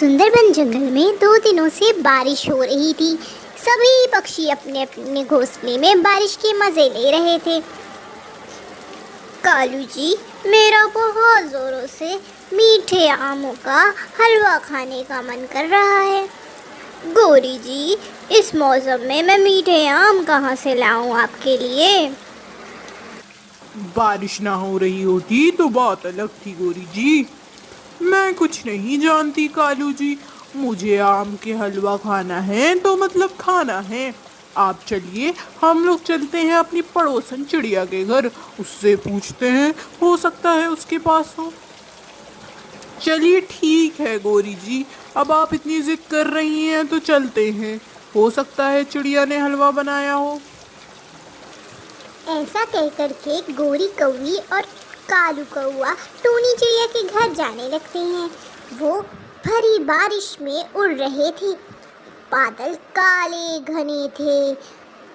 सुंदरबन जंगल में 2 दिनों से बारिश हो रही थी। सभी पक्षी अपने अपने घोंसले में बारिश के मजे ले रहे थे। कालू जी, मेरा बहुत जोरों से मीठे आमों का हलवा खाने का मन कर रहा है। गौरी जी, इस मौसम में मैं मीठे आम कहाँ से लाऊं आपके लिए? बारिश ना हो रही होती तो बात अलग थी गौरी जी। मैं कुछ नहीं जानती कालू जी, मुझे आम के हलवा खाना है तो मतलब खाना है। आप चलिए, हम लोग चलते हैं अपनी पड़ोसन चिड़िया के घर, उससे पूछते हैं, हो सकता है उसके पास हो। चलिए ठीक है गौरी जी, अब आप इतनी जिद कर रही हैं तो चलते हैं, हो सकता है चिड़िया ने हलवा बनाया हो। ऐसा कहकर के गोरी कौवी और कालू कौवा टूनी चिड़िया के घर जाने लगते हैं। वो भरी बारिश में उड़ रहे थे। बादल काले घने थे,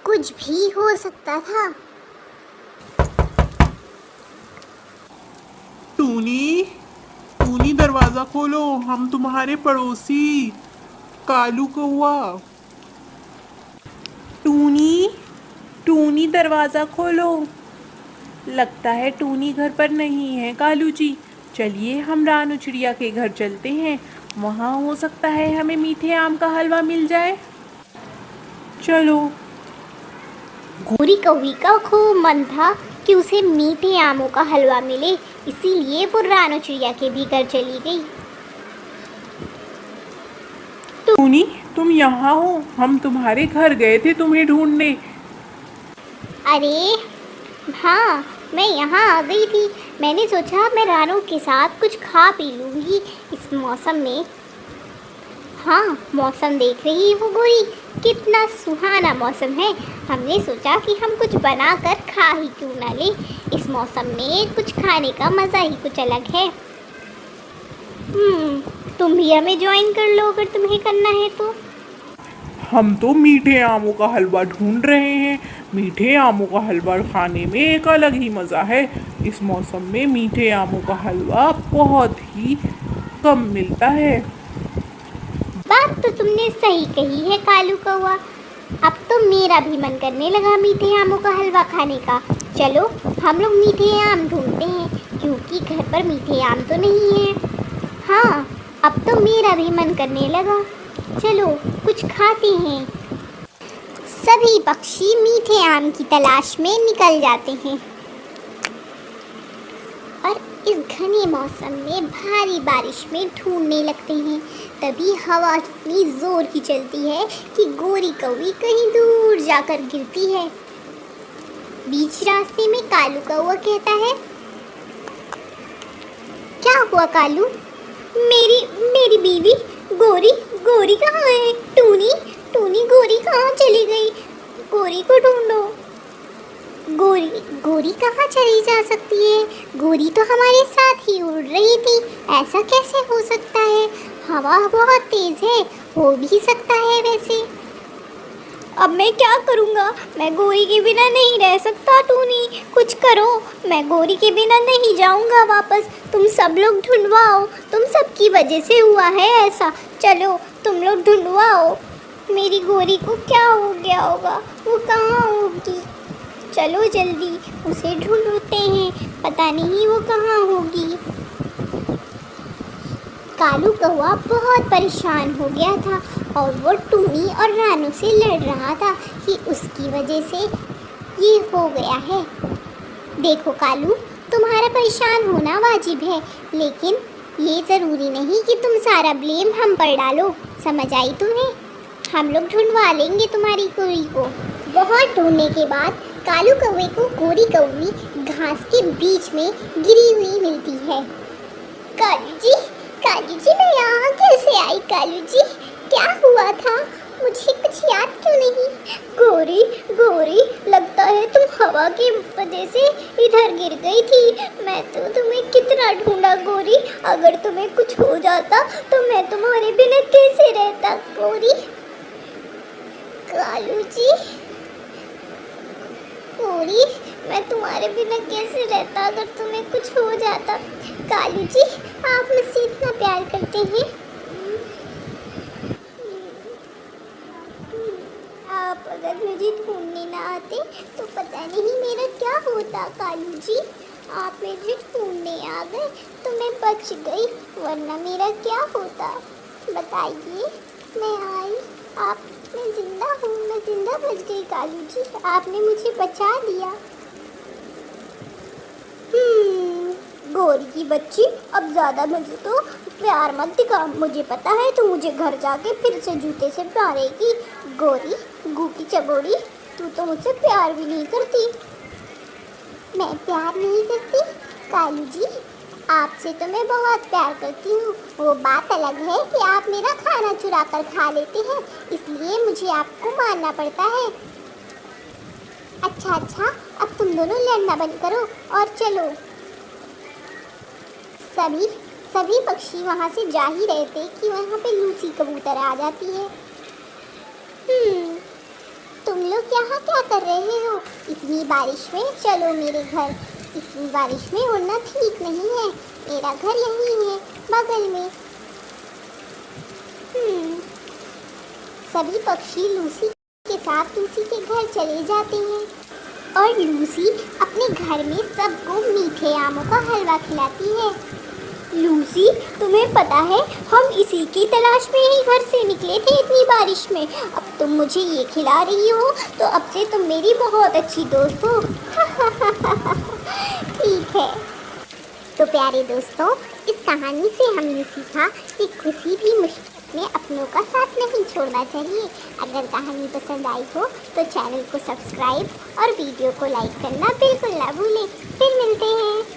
कुछ भी हो सकता था। टूनी, टूनी दरवाजा खोलो, हम तुम्हारे पड़ोसी कालू कौवा। टूनी, टूनी दरवाज़ा खोलो। लगता है टूनी घर पर नहीं है कालू जी। चलिए हम रानू चिड़िया के घर चलते हैं, वहाँ हो सकता है हमें मीठे आम का हलवा मिल जाए। चलो। गोरी कौवी का खूब मन था कि उसे मीठे आमों का हलवा मिले, इसीलिए वो रानू चिड़िया के भी घर चली गई। टूनी, तुम यहाँ हो? हम तुम्हारे घर गए थे तुम्हें ढूंढने। अरे हाँ, मैं यहाँ आ गई थी। मैंने सोचा मैं रानू के साथ कुछ खा पी लूँगी इस मौसम में। हाँ, मौसम देख रही हो गोरी, कितना सुहाना मौसम है। हमने सोचा कि हम कुछ बनाकर खा ही क्यों ना ले। इस मौसम में कुछ खाने का मज़ा ही कुछ अलग है। तुम भी हमें ज्वाइन कर लो अगर तुम्हें करना है तो। हम तो मीठे आमों का हलवा ढूंढ रहे हैं। मीठे आमों का हलवा खाने में एक अलग ही मज़ा है। इस मौसम में मीठे आमों का हलवा बहुत ही कम मिलता है। बात तो तुमने सही कही है कालू कौवा। अब तो मेरा भी मन करने लगा मीठे आमों का हलवा खाने का। चलो हम लोग मीठे आम ढूंढते हैं, क्योंकि घर पर मीठे आम तो नहीं है। हाँ, अब तो मेरा भी मन करने लगा। चलो कुछ खाते हैं। सभी पक्षी मीठे आम की तलाश में निकल जाते हैं और इस घने मौसम में भारी बारिश में ढूंढने लगते हैं। तभी हवा इतनी जोर की चलती है कि गोरी कौवी कहीं दूर जाकर गिरती है। बीच रास्ते में कालू कौवा कहता है, क्या हुआ कालू? मेरी बीवी गोरी कहाँ है? टूनी गोरी कहाँ चली गई? गोरी को ढूंढो। गोरी कहाँ चली जा सकती है? गोरी तो हमारे साथ ही उड़ रही थी। ऐसा कैसे हो सकता है? हवा बहुत तेज है, हो भी सकता है वैसे। अब मैं क्या करूँगा? मैं गोरी के बिना नहीं रह सकता। टूनी कुछ करो, मैं गोरी के बिना नहीं जाऊँगा वापस। तुम सब लोग ढूंढवाओ, तुम सबकी वजह से हुआ है ऐसा। चलो तुम लोग ढूंढवाओ, मेरी गोरी को क्या हो गया होगा? वो कहाँ होगी? चलो जल्दी उसे ढूंढते हैं, पता नहीं वो कहाँ होगी। कालू कौवा बहुत परेशान हो गया था और वो टूनी और रानू से लड़ रहा था कि उसकी वजह से ये हो गया है। देखो कालू, तुम्हारा परेशान होना वाजिब है, लेकिन ये ज़रूरी नहीं कि तुम सारा ब्लेम हम पर डालो। समझ आई तुम्हें? हम लोग ढूंढवा लेंगे तुम्हारी गोरी को। बहुत ढूंढने के बाद कालू कौवे को गोरी कौवी घास के बीच में गिरी हुई मिलती है। कालू जी मैं यहाँ कैसे आई? कालू जी क्या हुआ था? मुझे कुछ याद क्यों नहीं? गोरी लगता है तुम हवा की वजह से इधर गिर गई थी। मैं तो तुम्हें कितना ढूंढा गोरी। अगर तुम्हें कुछ हो जाता तो मैं तुम्हारे बिना कैसे रहता गोरी? कालू जी, गोरी मैं तुम्हारे बिना कैसे रहता अगर तुम्हें कुछ हो जाता? कालू जी, आप मुझसे इतना प्यार करते हैं। कालू जी, आप मुझे ढूंढने आ गए तो मैं बच गई, वरना मेरा क्या होता। बताइए, मैं आई, आप, मैं जिंदा हूँ, मैं जिंदा बच गई कालू जी, आपने मुझे बचा लिया। गोरी की बच्ची, अब ज़्यादा मुझे तो प्यार मत दिखा, मुझे पता है तू मुझे घर जाके फिर से जूते से मारेगी। गोरी, गूकी चबोड़ी, तू तो मुझसे प्यार भी नहीं करती। मैं प्यार नहीं करती कालू जी, आपसे तो मैं बहुत प्यार करती हूँ। वो बात अलग है कि आप मेरा खाना चुरा कर खा लेते हैं, इसलिए मुझे आपको मारना पड़ता है। अच्छा, अब तुम दोनों लड़ना बंद करो और चलो। सभी पक्षी वहाँ से जा ही रहे थे कि वहाँ पे लूसी कबूतर आ जाती है। तुम लोग यहाँ क्या कर रहे हो इतनी बारिश में? चलो मेरे घर। इतनी बारिश में उड़ना ठीक नहीं है, मेरा घर यहीं है बगल में। सभी पक्षी लूसी के साथ लूसी के घर चले जाते हैं और लूसी अपने घर में सबको मीठे आमों का हलवा खिलाती है। लूसी, तुम्हें पता है हम इसी की तलाश में ही घर से निकले थे इतनी बारिश में, अब तुम मुझे ये खिला रही हो तो अब से तुम मेरी बहुत अच्छी दोस्त हो। ठीक है। तो प्यारे दोस्तों, इस कहानी से हमने सीखा कि किसी भी मुश्किल में अपनों का साथ नहीं छोड़ना चाहिए। अगर कहानी पसंद आई हो तो चैनल को सब्सक्राइब और वीडियो को लाइक करना बिल्कुल ना भूलें। फिर मिलते हैं।